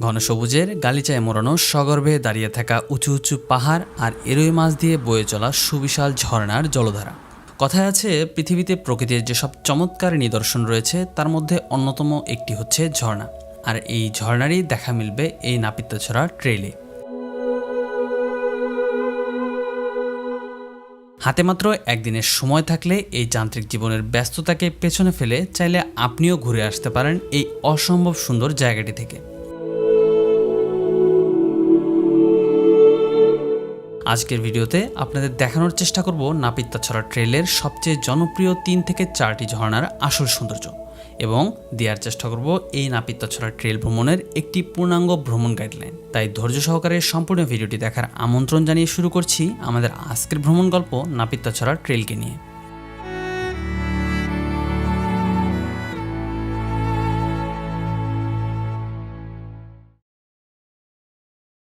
ঘন সবুজের গালিচায় মোড়ানো সগর্ভে দাঁড়িয়ে থাকা উঁচু উঁচু পাহাড় আর এরই মাঝ দিয়ে বয়ে চলা সুবিশাল ঝর্ণার জলধারা। কথায় আছে, পৃথিবীতে প্রকৃতির যেসব চমৎকার নিদর্শন রয়েছে তার মধ্যে অন্যতম একটি হচ্ছে ঝর্ণা। আর এই ঝর্ণারই দেখা মিলবে এই নাপিতাছড়া ট্রেইলে। হাতে মাত্র একদিনের সময় থাকলে এই যান্ত্রিক জীবনের ব্যস্ততাকে পেছনে ফেলে চাইলে আপনিও ঘুরে আসতে পারেন এই অসম্ভব সুন্দর জায়গাটি থেকে। আজকের ভিডিওতে আপনাদের দেখানোর চেষ্টা করব নাপিতাছড়া ট্রেইলের সবচেয়ে জনপ্রিয় 3 থেকে 4টি ঝর্ণার আসল সৌন্দর্য এবং দেওয়ার চেষ্টা করব এই নাপিতাছড়া ট্রেইল ভ্রমণের একটি পূর্ণাঙ্গ ভ্রমণ গাইডলাইন। তাই ধৈর্য সহকারে সম্পূর্ণ ভিডিওটি দেখার আমন্ত্রণ জানিয়ে শুরু করছি আমাদের আজকের ভ্রমণ গল্প নাপিতাছড়া ট্রেইলকে নিয়ে।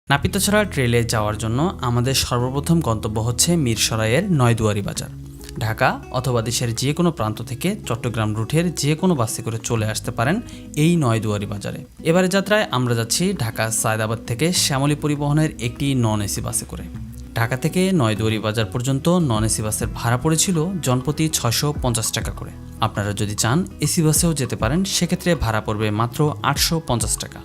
নাপিতাছড়া ট্রেইলে যাওয়ার জন্য আমাদের সর্বপ্রথম গন্তব্য হচ্ছে মিরসরাইয়ের নয়দুয়ারি বাজার। ঢাকা অথবা দেশের যে কোনো প্রান্ত থেকে চট্টগ্রাম রুটের যে কোনো বাসে করে চলে আসতে পারেন এই নয়দুয়ারি বাজারে। এবারে যাত্রায় আমরা যাচ্ছি ঢাকা সায়দাবাদ থেকে শ্যামলী পরিবহনের একটি নন এসি বাসে করে। ঢাকা থেকে নয়দুয়ারি বাজার পর্যন্ত নন এসি বাসের ভাড়া পড়েছিল জনপ্রতি 650 টাকা করে। আপনারা যদি চান এসি বাসেও যেতে পারেন, সেক্ষেত্রে ভাড়া পড়বে মাত্র 850 টাকা।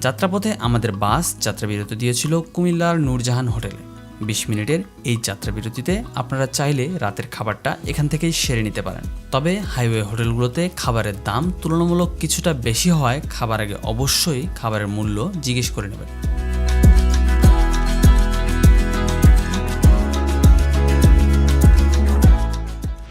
যাত্রাপথে আমাদের বাস যাত্রাবিরতি দিয়েছিল কুমিল্লার নূরজাহান হোটেলে। 20 মিনিটের এই যাত্রাবিরতিতে আপনারা চাইলে রাতের খাবারটা এখান থেকেই সেরে নিতে পারেন। তবে হাইওয়ে হোটেলগুলোতে খাবারের দাম তুলনামূলক কিছুটা বেশি হয়, খাবার আগে অবশ্যই খাবারের মূল্য জিজ্ঞেস করে নেবেন।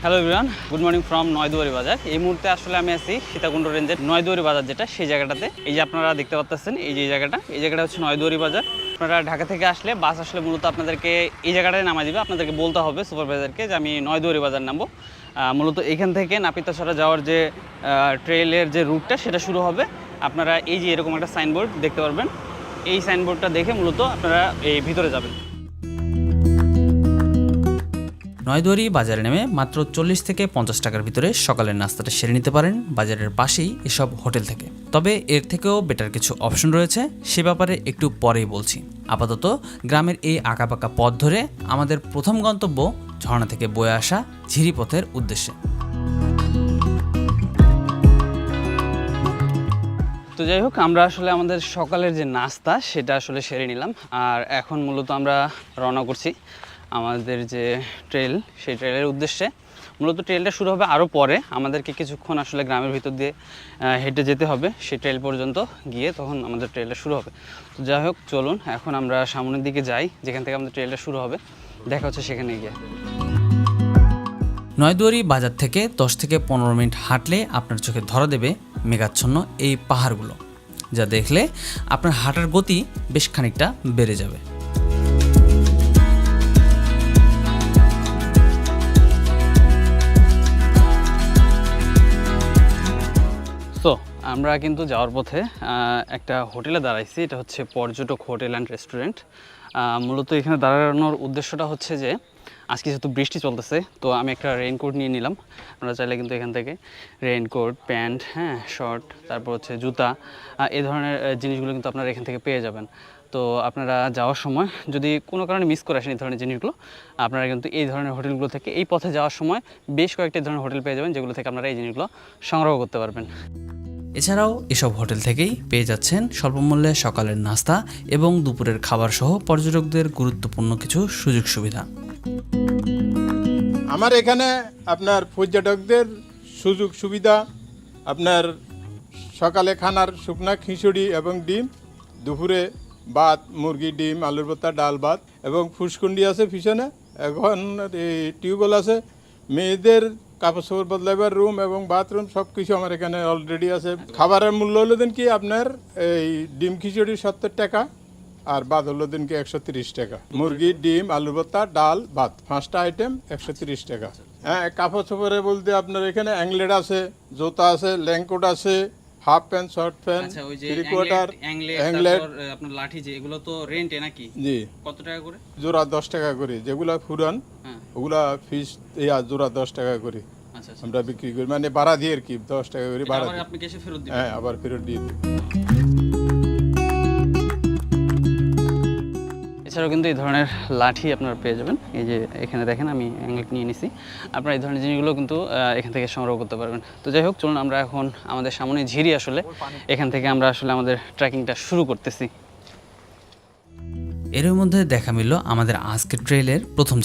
Hello everyone, good morning from Noyduari Bazar. এই মুহূর্তে আসলে আমি আছি সীতাকুণ্ড রেঞ্জের নয়দুয়ারি বাজার, যেটা সেই জায়গাটাতে। এই যে আপনারা দেখতে পাচ্ছেন এই জায়গাটা হচ্ছে নয়দুয়ারি বাজার। আপনারা ঢাকা থেকে আসলে বাস আসলে মূলত আপনাদেরকে এই জায়গাটায় নামাই দিবে। আপনাদেরকে বলতে হবে সুপারভাইজারকে যে আমি নয়দুয়ারি বাজার নামবো। মূলত এখান থেকে নাপিতাছড়া যাওয়ার যে ট্রেইলের যে রুটটা সেটা শুরু হবে। আপনারা এই যে এরকম একটা সাইনবোর্ড দেখতে পারবেন, এই সাইনবোর্ডটা দেখে মূলত আপনারা এই ভিতরে যাবেন। নয়দুয়ারি বাজারে নেমে মাত্র 40 থেকে 50 টাকার ভিতরে সকালের নাস্তাটা সেরে নিতে পারেন বাজারের পাশেই এসব হোটেল থেকে। তবে এর থেকেও বেটার কিছু অপশন রয়েছে, সে ব্যাপারে একটু পরেই বলছি। আপাতত গ্রামের এই আঁকাবাঁকা পথ ধরে আমাদের প্রথম গন্তব্য ঝর্ণা থেকে বয়ে আসা ঝিরিপথের উদ্দেশ্যে। তো যাই হোক, আমরা আসলে আমাদের সকালের যে নাস্তা সেটা আসলে সেরে নিলাম। আর এখন মূলত আমরা রওনা করছি আমাদের যে ট্রেল, সেই ট্রেলের উদ্দেশ্যে। মূলত ট্রেলটা শুরু হবে আরও পরে, আমাদেরকে কিছুক্ষণ আসলে গ্রামের ভিতর দিয়ে হেঁটে যেতে হবে সেই ট্রেল পর্যন্ত গিয়ে, তখন আমাদের ট্রেলটা শুরু হবে। তো যাই হোক, চলুন এখন আমরা সামনের দিকে যাই, যেখান থেকে আমাদের ট্রেলটা শুরু হবে। দেখা হচ্ছে সেখানে গিয়ে। নয়দুয়ারি বাজার থেকে 10 থেকে 15 মিনিট হাঁটলে আপনার চোখে ধরা দেবে মেঘাচ্ছন্ন এই পাহাড়গুলো, যা দেখলে আপনার হাঁটার গতি বেশ খানিকটা বেড়ে যাবে। তো আমরা কিন্তু যাওয়ার পথে একটা হোটেলে দাঁড়াইছি। এটা হচ্ছে পর্যটক হোটেল অ্যান্ড রেস্টুরেন্ট। মূলত এখানে দাঁড়ানোর উদ্দেশ্যটা হচ্ছে যে আজকে যেহেতু বৃষ্টি চলতেছে, তো আমি একটা রেইনকোট নিয়ে নিলাম। আপনারা চাইলে কিন্তু এখান থেকে রেইনকোট, প্যান্ট, শর্ট, তারপর হচ্ছে জুতা, এই ধরনের জিনিসগুলো কিন্তু আপনারা এখান থেকে পেয়ে যাবেন। তো আপনারা যাওয়ার সময় যদি কোনো কারণে মিস করে আসেন এই ধরনের জিনিসগুলো, আপনারা কিন্তু এই ধরনের হোটেলগুলো থেকে এই পথে যাওয়ার সময় বেশ কয়েকটি ধরনের হোটেল পেয়ে যাবেন, যেগুলো থেকে আপনারা এই জিনিসগুলো সংগ্রহ করতে পারবেন। এছাড়াও এসব হোটেল থেকেই পেয়ে যাচ্ছেন স্বল্পমূল্যে সকালের নাস্তা এবং দুপুরের খাবার সহ পর্যটকদের গুরুত্বপূর্ণ কিছু সুযোগ সুবিধা। আমার এখানে আপনার পর্যটকদের সুযোগ সুবিধা, আপনার সকালে খানার শুকনা খিচুড়ি এবং ডিম, দুপুরে ভাত, মুরগি, ডিম, আলুর ভর্তা, ডাল ভাত এবং ফুসকুন্ডি আছে পিছনে। এখন এই টিউবওয়েল আছে, মেয়েদের কাপড় চোপড় বদলাইবার রুম এবং বাথরুম সব কিছু আমার এখানে অলরেডি আছে। খাবারের মূল্য হলো দিন কি আপনার এই ডিম খিচুড়ি 70 টাকা আর ভাত হলো দিন কি 130 টাকা। মুরগি, ডিম, আলুর ভর্তা, ডাল, ভাত 5টা আইটেম 130 টাকা। হ্যাঁ, কাপড় চোপড়ে বলতে আপনার এখানে অ্যাংলেট আছে, জুতা আছে, ল্যাংকোট আছে, half pant, short pant, three quarter, anklet, আপনার লাঠি, যে এগুলো তো রেন্টে নাকি? জি। কত টাকা করে জোড়া? 10 টাকা করে। যেগুলা ফুরান ওগুলা ফিস জোড়া 10 টাকা করে। আচ্ছা আচ্ছা আমরা বিক্রি করি, মানে ভাড়া দিয়ে আর কি, 10 টাকা করে এটা ভাড়া আবার দিই। আপনি কেসে ফেরত দিবেন? হ্যাঁ, আবার ফেরত দিয়ে দিই। এছাড়াও কিন্তু এই ধরনের লাঠি আপনারা পেয়ে যাবেন। এই যে এখানে দেখেন আমি অ্যাঙ্গেল নিয়ে নিছি, আপনারা এই ধরনের জিনিসগুলো কিন্তু এখান থেকে সংগ্রহ করতে পারবেন। তো যাই হোক, চলুন আমরা এখন আমাদের সামনে ঝিরি, আসলে এখান থেকে আমরা আসলে আমাদের ট্রেকিংটা শুরু করতেছি। এর মধ্যে দেখা মিলল আমাদের আজকের ট্রেইলের প্রথম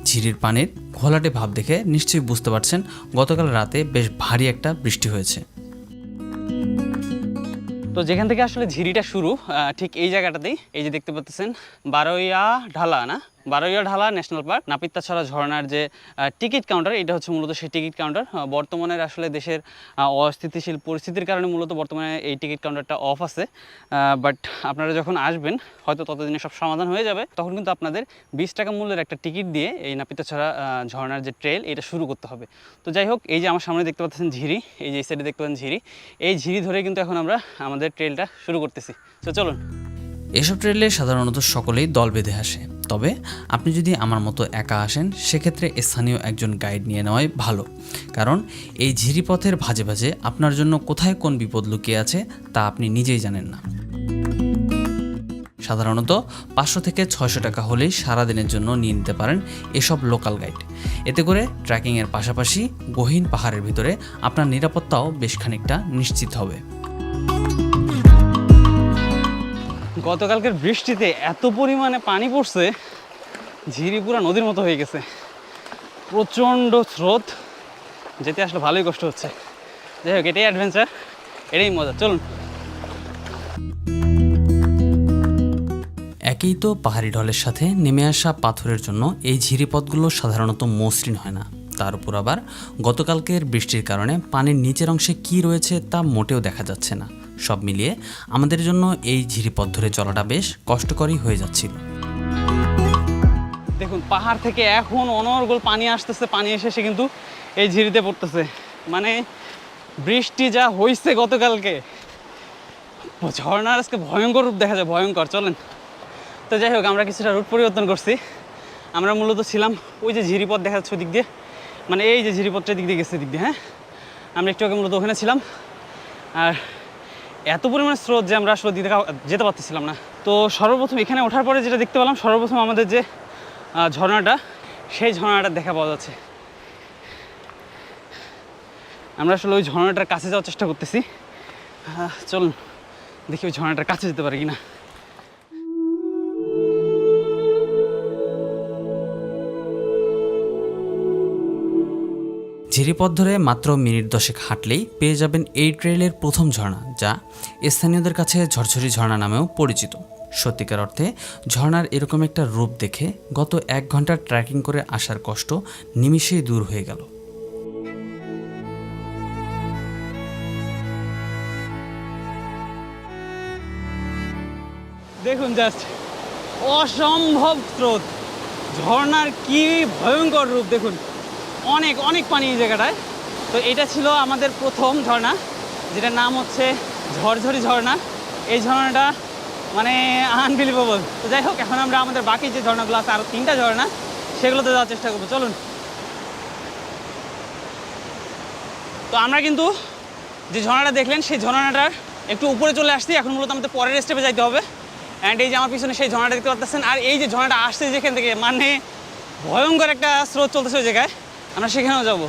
ঝিরির পানির ঘোলাটে ভাব দেখে নিশ্চয়ই বুঝতে পারছেন গতকাল রাতে বেশ ভারী একটা বৃষ্টি হয়েছে। তো যেখান থেকে আসলে ঝিরিটা শুরু, ঠিক এই জায়গাটাতেই, এই যে দেখতে পাচ্ছেন বারোইয়া ঢালা, না বারোইয়া ঢালা ন্যাশনাল পার্ক, নাপিতাছড়া ঝর্ণার যে টিকিট কাউন্টার, এটা হচ্ছে মূলত সেই টিকিট কাউন্টার। বর্তমানে আসলে দেশের অস্থিতিশীল পরিস্থিতির কারণে মূলত বর্তমানে এই টিকিট কাউন্টারটা অফ আছে, বাট আপনারা যখন আসবেন হয়তো ততদিনে সব সমাধান হয়ে যাবে, তখন কিন্তু আপনাদের 20 টাকা মূল্যের একটা টিকিট দিয়ে এই নাপিতাছড়া ঝর্ণার যে ট্রেল, এটা শুরু করতে হবে। তো যাই হোক, এই যে আমার সামনে দেখতে পাচ্ছেন ঝিরি, এই যে এই সাইডে দেখতে পাচ্ছেন ঝিরি, এই ঝিরি ধরে কিন্তু এখন আমরা আমাদের ট্রেলটা শুরু করতেছি। তো চলুন। এসব ট্রেলে সাধারণত সকলেই দল বেঁধে আসে, তবে আপনি যদি আমার মতো একা আসেন সেক্ষেত্রে স্থানীয় একজন গাইড নিয়ে নেওয়াই ভালো, কারণ এই ঝিরিপথের ভাজে ভাজে আপনার জন্য কোথায় কোন বিপদ লুকিয়ে আছে তা আপনি নিজেই জানেন না। সাধারণত 500 থেকে 600 টাকা হলেই সারাদিনের জন্য নিয়ে নিতে পারেন এসব লোকাল গাইড। এতে করে ট্রেকিংয়ের পাশাপাশি গহীন পাহাড়ের ভিতরে আপনার নিরাপত্তাও বেশ খানিকটা নিশ্চিত হবে। গতকালকের বৃষ্টিতে এত পরিমাণে পানি পড়ছে, ঝিরি পুরা নদীর মতো হয়ে গেছে, প্রচণ্ড স্রোত, যেতে আসলে ভালোই কষ্ট হচ্ছে। যাই হোক, এটাই অ্যাডভেঞ্চার, এটাই মজা। চলুন। একেই তো পাহাড়ি ঢলের সাথে নেমে আসা পাথরের জন্য এই ঝিরিপথগুলো সাধারণত মসৃণ হয় না, তার উপর আবার গতকালকের বৃষ্টির কারণে পানির নিচের অংশে কী রয়েছে তা মোটেও দেখা যাচ্ছে না। সব মিলিয়ে আমাদের জন্য এই ঝিরিপথ ধরে চলাটা বেশ কষ্টকরই হয়ে যাচ্ছিল। দেখুন, পাহাড় থেকে এখন অনর্গল পানি আসতেছে, পানি এসে কিন্তু এই ঝিরিতে পড়তেছে। মানে বৃষ্টি যা হয়েছে গতকালকে, ঝর্ণার আজকে ভয়ঙ্কর রূপ দেখা যায়, ভয়ঙ্কর। চলেন। তো যাই হোক, আমরা কিছুটা রুট পরিবর্তন করছি। আমরা মূলত ছিলাম ওই যে ঝিরিপথ দেখা যাচ্ছে ওদিক দিয়ে, মানে এই যে ঝিরিপথটা দিক দিয়ে গেছে দিক দিয়ে। হ্যাঁ, আমরা একটু আগে মূলত ওখানে ছিলাম, আর এত পরিমাণে স্রোত যে আমরা আসলে যেতে পারতেছিলাম না। তো সর্বপ্রথম এখানে ওঠার পরে যেটা দেখতে পেলাম, সর্বপ্রথম আমাদের যে ঝর্ণাটা, সেই ঝর্ণাটা দেখা পাওয়া যাচ্ছে। আমরা আসলে ওই ঝর্ণাটার কাছে যাওয়ার চেষ্টা করতেছি। চলুন দেখি ওই ঝর্ণাটার কাছে যেতে পারি কিনা। ঝিরিপথ ধরে মাত্র মিনিট 10 হাঁটলেই পেয়ে যাবেন এই ট্রেইলের প্রথম ঝর্ণা, যা স্থানীয়দের কাছে ঝরঝরি ঝর্ণা নামেও পরিচিত। সত্যিকার অর্থে ঝর্ণার এরকম একটা রূপ দেখে গত 1 ঘন্টা ট্রেকিং করে আসার কষ্ট নিমিষেই দূর হয়ে গেল। দেখুন, জাস্ট অসম্ভব স্রোত, ঝর্ণার কি ভয়ঙ্কর রূপ দেখুন, অনেক অনেক পানি এই জায়গাটায়। তো এটা ছিল আমাদের প্রথম ঝর্ণা, যেটার নাম হচ্ছে ঝরঝরি ঝর্ণা। এই ঝর্ণাটা মানে আনবিলিভেবল। তো যাই হোক, এখন আমরা আমাদের বাকি যে ঝর্ণাগুলো আছে, আরও 3টা ঝর্ণা, সেগুলোতে যাওয়ার চেষ্টা করবো। চলুন। তো আমরা কিন্তু যে ঝর্ণাটা দেখলেন, সেই ঝর্ণাটার একটু উপরে চলে আসছি। এখন মূলত আমাদের পরের স্টেপে যাইতে হবে। অ্যান্ড এই যে আমার পিছনে সেই ঝর্ণাটা দেখতে পাচ্ছেন, আর এই যে ঝর্ণাটা আসছে যেখান থেকে, মানে ভয়ঙ্কর একটা স্রোত চলতেছে ওই জায়গায়, আমরা সেখানেও যাবো।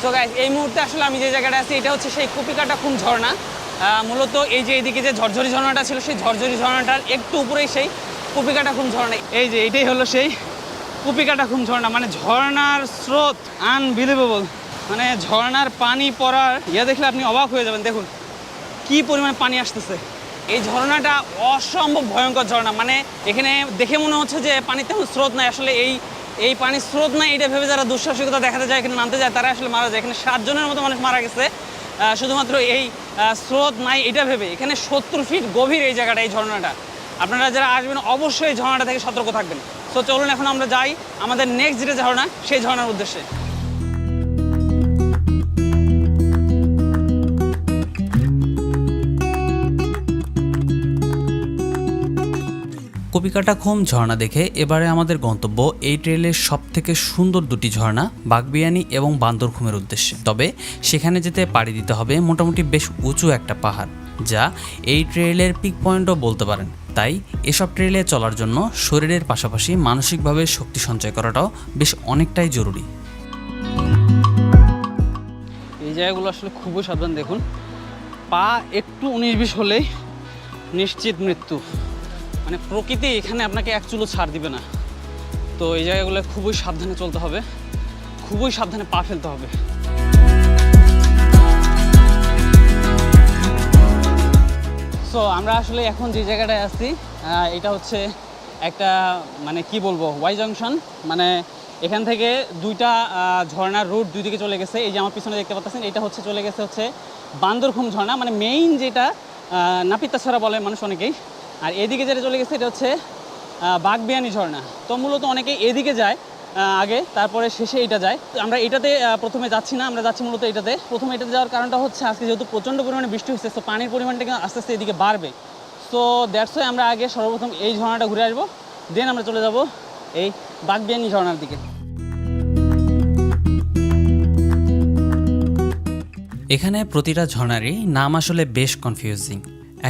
সো গাইস, এই মুহূর্তে আসলে আমি যে জায়গাটা আছি, এটা হচ্ছে সেই কুপিকাটা খুন ঝর্ণা। মূলত এই যে এইদিকে যে ঝরঝরি ঝর্ণাটা ছিল, সেই ঝরঝরি ঝর্ণাটার একটু উপরেই সেই কুপিকাটা খুন ঝর্ণা। এই যে এটাই হলো সেই কুপিকাটা খুন ঝর্ণা। মানে ঝর্ণার স্রোত আনবিলিভেবল, মানে ঝর্ণার পানি পড়ার দেখলে আপনি অবাক হয়ে যাবেন। দেখুন কি পরিমাণে পানি আসতেছে। এই ঝর্ণাটা অসম্ভব ভয়ঙ্কর ঝর্ণা। মানে এখানে দেখে মনে হচ্ছে যে পানিতে তেমন স্রোত নাই, আসলে এই পানির স্রোত নাই এটা ভেবে যারা দুঃসাহসিকতা দেখাতে যায়, এখানে নামতে যায়, তারা আসলে মারা যায়। এখানে 7 জনের মতো মানুষ মারা গেছে শুধুমাত্র এই স্রোত নাই এটা ভেবে। এখানে 70 ফিট গভীর এই জায়গাটা, এই ঝর্ণাটা। আপনারা যারা আসবেন অবশ্যই এই ঝর্ণাটা থেকে সতর্ক থাকবেন। সো চলুন এখন আমরা যাই আমাদের নেক্সট যেটা ঝর্ণা, সেই ঝর্ণার উদ্দেশ্যে। কপিকাটাখোম ঝর্ণা দেখে এবারে আমাদের গন্তব্য এই ট্রেলের সবথেকে সুন্দর দুটি ঝর্ণা বাগবিয়ানি এবং বান্দরখুমের উদ্দেশ্যে। তবে সেখানে যেতে পাড়ি দিতে হবে মোটামুটি বেশ উঁচু একটা পাহাড়, যা এই ট্রেলের পিক পয়েন্টও বলতে পারেন। তাই এসব ট্রেলে চলার জন্য শরীরের পাশাপাশি মানসিকভাবে শক্তি সঞ্চয় করাটাও বেশ অনেকটাই জরুরি। এই জায়গাগুলো আসলে খুবই সাবধান। দেখুন, পা একটু 19-20 হলেই নিশ্চিত মৃত্যু। মানে প্রকৃতি এখানে আপনাকে এক চুলো ছাড় দিবে না। তো এই জায়গাগুলো খুবই সাবধানে চলতে হবে, খুবই সাবধানে পা ফেলতে হবে। সো আমরা আসলে এখন যে জায়গাটায় আছি এটা হচ্ছে একটা মানে কি বলবো ওয়াই জাংশন। মানে এখান থেকে দুইটা ঝর্ণার রুট দুই দিকে চলে গেছে। এই যে আমার পিছনে দেখতে পাচ্ছেন, এটা হচ্ছে চলে গেছে হচ্ছে বান্দরখুম ঝর্ণা, মানে মেইন যেটা নাপিতাছড়া বলে মানুষ অনেকেই। আর এদিকে যেটা চলে গেছে এটা হচ্ছে বাগবিয়ানি ঝর্ণা। তো মূলত অনেকেই এদিকে যায় আগে, তারপরে শেষে এটা যায়। আমরা এটাতে প্রথমে যাচ্ছি না, আমরা যাচ্ছি মূলত এটাতে। প্রথমে এটাতে যাওয়ার কারণটা হচ্ছে আজকে যেহেতু প্রচণ্ড পরিমাণে বৃষ্টি হচ্ছে, তো পানির পরিমাণটা কিন্তু আস্তে আস্তে এদিকে বাড়বে। সো দ্যাটস ওয়াই আমরা আগে সর্বপ্রথম এই ঝর্ণাটা ঘুরে আসবো, দেন আমরা চলে যাব এই বাগবিয়ানি ঝর্ণার দিকে। এখানে প্রতিটা ঝর্ণারই নাম আসলে বেশ কনফিউজিং।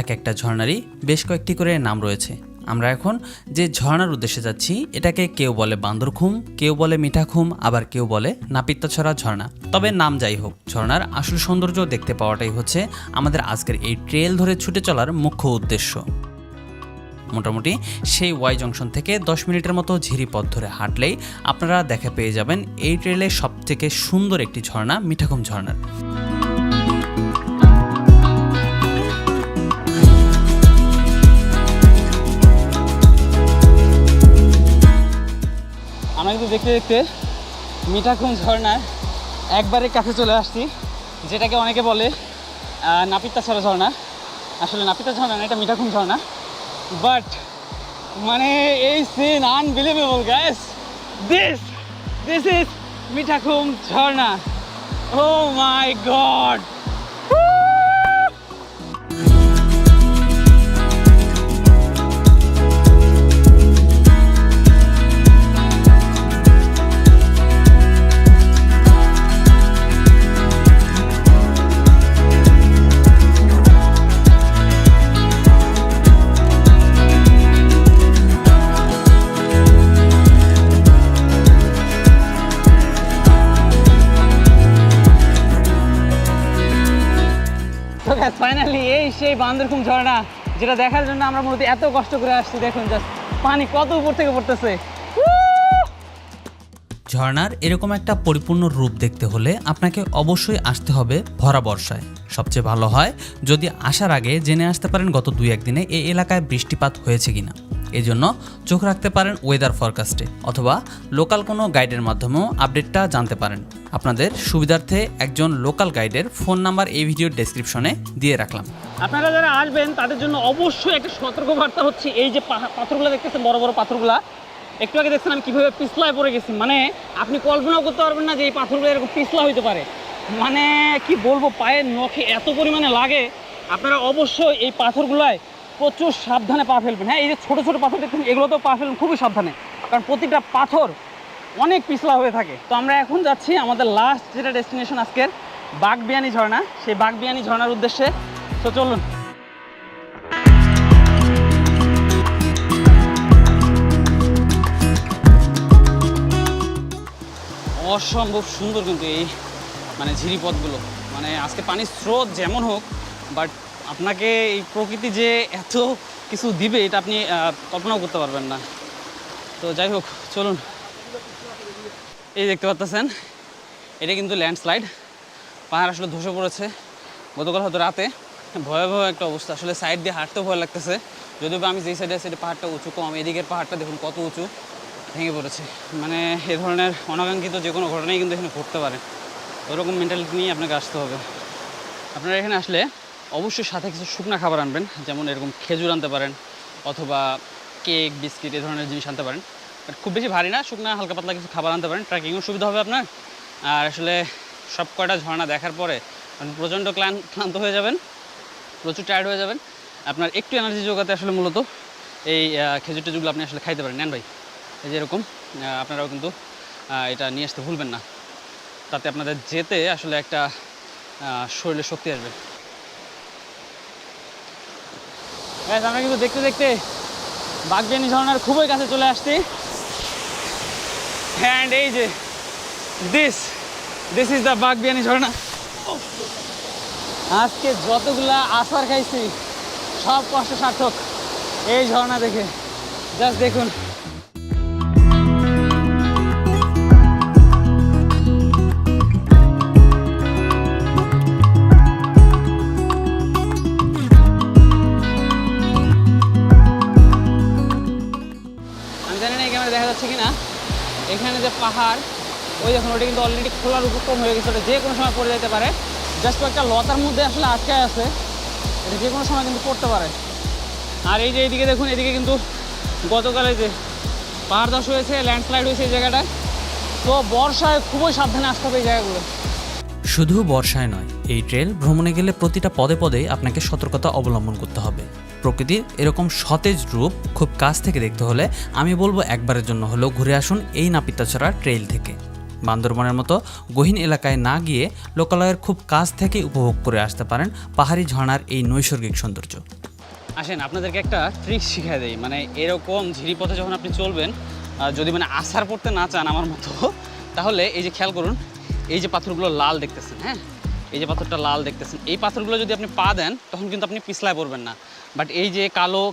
এক একটা ঝর্ণারই বেশ কয়েকটি করে নাম রয়েছে। আমরা এখন যে ঝর্ণার উদ্দেশ্যে যাচ্ছি এটাকে কেউ বলে বান্দরখুম, কেউ বলে মিঠাখুম, আবার কেউ বলে নাপিতাছড়া ঝর্ণা। তবে নাম যাই হোক, ঝর্ণার আসল সৌন্দর্য দেখতে পাওয়াটাই হচ্ছে আমাদের আজকের এই ট্রেল ধরে ছুটে চলার মুখ্য উদ্দেশ্য। মোটামুটি সেই ওয়াই জংশন থেকে 10 মিনিটের মতো ঝিরি পথ ধরে হাঁটলেই আপনারা দেখা পেয়ে যাবেন এই ট্রেলের সবথেকে সুন্দর একটি ঝর্ণা মিঠাখুম ঝর্ণার। আমরা কিন্তু দেখতে দেখতে মিঠাখুম ঝর্ণার একবারে কাছে চলে আসছি, যেটাকে অনেকে বলে নাপিতাছড়া ঝর্ণা। আসলে নাপিতা ঝর্ণা না, এটা মিঠাখুম ঝর্ণা। বাট মানে এই scene unbelievable guys, this is Mithakhum Jharna. Oh my god! Finally এই সেই বান্দরখুম ঝর্ণা, যেটা দেখার জন্য আমরা মূলত এত কষ্ট করে আসছি। দেখুন জাস্ট পানি কত উপর থেকে পড়তেছে। ঝর্ণার এরকম একটা পরিপূর্ণ রূপ দেখতে হলে আপনাকে অবশ্যই আসতে হবে ভরা বর্ষায়। সবচেয়ে ভালো হয় যদি আসার আগে জেনে আসতে পারেন গত 2-1 দিনে এই এলাকায় বৃষ্টিপাত হয়েছে কিনা। এই জন্য চোখ রাখতে পারেন ওয়েদার ফরকাস্টে, অথবা লোকাল কোনো গাইডের মাধ্যমেও আপডেটটা জানতে পারেন। আপনাদের সুবিধার্থে একজন লোকাল গাইডের ফোন নাম্বার এই ভিডিওর ডেসক্রিপশনে দিয়ে রাখলাম। আপনারা যারা আসবেন তাদের জন্য অবশ্যই একটা সতর্কবার্তা হচ্ছে এই যে পাথরগুলো দেখতেছেন, বড় বড় পাথরগুলা। একটু আগে দেখছেন আমি কীভাবে পিছলায় পড়ে গেছি। মানে আপনি কল্পনাও করতে পারবেন না যে এই পাথরগুলো এরকম পিছলা হইতে পারে। মানে কি বলবো, পায়ের নখে এত পরিমাণে লাগে। আপনারা অবশ্যই এই পাথরগুলায় প্রচুর সাবধানে পা ফেলবেন। হ্যাঁ, এই যে ছোটো ছোটো পাথর দেখুন, এগুলোতেও পা ফেলবেন খুবই সাবধানে, কারণ প্রতিটা পাথর অনেক পিছলা হয়ে থাকে। তো আমরা এখন যাচ্ছি আমাদের লাস্ট যেটা ডেস্টিনেশন আজকের, বাগবিয়ানি ঝর্ণা। সেই বাগবিয়ানি ঝর্ণার উদ্দেশ্যে। তো চলুন। অসম্ভব সুন্দর কিন্তু এই মানে ঝিরিপথগুলো। মানে আজকে পানির স্রোত যেমন হোক, বাট আপনাকে এই প্রকৃতি যে এত কিছু দিবে এটা আপনি কল্পনাও করতে পারবেন না। তো যাই হোক, চলুন। এই দেখতে পাচ্ছেন, এটা কিন্তু ল্যান্ডস্লাইড। পাহাড় আসলে ধসে পড়েছে গতকাল হয়তো রাতে। ভয়াবহ একটা অবস্থা। আসলে সাইড দিয়ে হাঁটতেও ভয় লাগতেছে, যদিও আমি যেই সাইডে আছি এটা পাহাড়টা উঁচু কম। এদিকের পাহাড়টা দেখুন কত উঁচু, ভেঙে পড়েছে। মানে এ ধরনের অনাকাঙ্ক্ষিত যে কোনো ঘটনাই কিন্তু এখানে ঘটতে পারে। ওরকম মেন্টালিটি নিয়ে আপনাকে আসতে হবে। আপনারা এখানে আসলে অবশ্যই সাথে কিছু শুকনা খাবার আনবেন, যেমন এরকম খেজুর আনতে পারেন, অথবা কেক, বিস্কিট, এই ধরনের জিনিস আনতে পারেন। বাট খুব বেশি ভারী না, শুকনা হালকা পাতলা কিছু খাবার আনতে পারেন। ট্রেকিংও সুবিধা হবে আপনার। আর আসলে সব কয়টা ঝর্ণা দেখার পরে আপনি প্রচণ্ড ক্লান্ত হয়ে যাবেন, প্রচুর টায়ার্ড হয়ে যাবেন। আপনার একটু এনার্জি জোগাতে আসলে মূলত এই খেজুর টেজুরগুলো আপনি আসলে খাইতে পারেন। নেন ভাই, এই যে এরকম আপনারাও কিন্তু এটা নিয়ে আসতে ভুলবেন না, তাতে আপনাদের যেতে আসলে একটা শরীরে শক্তি আসবে। আমরা কিন্তু দেখতে দেখতে বাগবিয়ানি ঝর্ণার খুবই কাছে চলে আসছি। অ্যান্ড এই যে দিস ইজ দ্য বাগবিয়ানি ঝর্ণা। আজকে যতগুলা আছাড় খাইছি সব কষ্ট সার্থক এই ঝর্ণা দেখে। জাস্ট দেখুন, আমি জানি না এই ক্যামেরা দেখা যাচ্ছে কিনা, এখানে যে পাহাড় ওই দেখুন ওটা কিন্তু অলরেডি খোলার উপক্রম হয়ে গেছে, ওটা যে কোনো সময় পড়ে যেতে পারে। জাস্ট একটা লতার মধ্যে আসলে আটকায় আছে, এটা যে কোনো সময় কিন্তু পড়তে পারে। আর এই যে এইদিকে দেখুন, এদিকে কিন্তু গতকালে যে পাহাড় ধস হয়েছে, ল্যান্ডস্লাইড হয়েছে এই জায়গাটায়। তো বর্ষায় খুবই সাবধানে আসতে হবে এই জায়গাগুলো। শুধু বর্ষায় নয়, এই ট্রেল ভ্রমণে গেলে প্রতিটা পদে পদে আপনাকে সতর্কতা অবলম্বন করতে হবে। প্রকৃতির এরকম সতেজ রূপ খুব কাছ থেকে দেখতে হলে আমি বলবো একবারের জন্য হলেও ঘুরে আসুন এই নাপিতাছড়া ট্রেইল থেকে। বান্দরবনের মতো গহীন এলাকায় না গিয়ে লোকালয়ের খুব কাছ থেকে উপভোগ করে আসতে পারেন পাহাড়ি ঝর্ণার এই নৈসর্গিক সৌন্দর্য। আসেন আপনাদেরকে একটা ট্রিক শিখিয়ে দেই। মানে এরকম ঝিরিপথে যখন আপনি চলবেন, যদি মানে আছাড় পড়তে না চান আমার মতো, তাহলে এই যে খেয়াল করুন, এই যে পাথরগুলো লাল দেখতেছেন, হ্যাঁ এই যে পাথরটা লাল দেখতেছেন, এই পাথরগুলো যদি আপনি পা দেন তখন কিন্তু আপনি পিছলায় পড়বেন না। বাট এই যে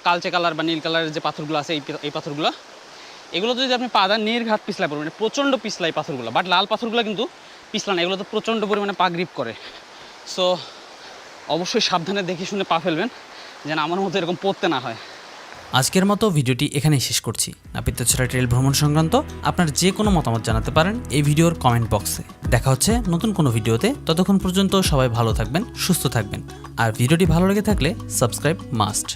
কালচে কালার বা নীল কালারের যে পাথরগুলো আছে, এই পাথরগুলো, এগুলো যদি আপনি পা দেন নির্ঘাত পিছলায় পড়বেন, মানে প্রচণ্ড পিছলায় পাথরগুলো। বাট লাল পাথরগুলো কিন্তু পিছলা না, এগুলো তো প্রচণ্ড পরিমাণে পা গ্রিপ করে। সো অবশ্যই সাবধানে দেখে শুনে পা ফেলবেন, যেন আমার মতো এরকম পড়তে না হয়। আজকের মতো ভিডিওটি এখানেই শেষ করছি। নাপিতাছড়া ট্রেল ভ্রমণ সংক্রান্ত আপনার যে কোনো মতামত জানাতে পারেন এই ভিডিওর কমেন্ট বক্সে। দেখা হচ্ছে নতুন কোনো ভিডিওতে, ততক্ষণ পর্যন্ত সবাই ভালো থাকবেন, সুস্থ থাকবেন। আর ভিডিওটি ভালো লেগে থাকলে সাবস্ক্রাইব মাস্ট।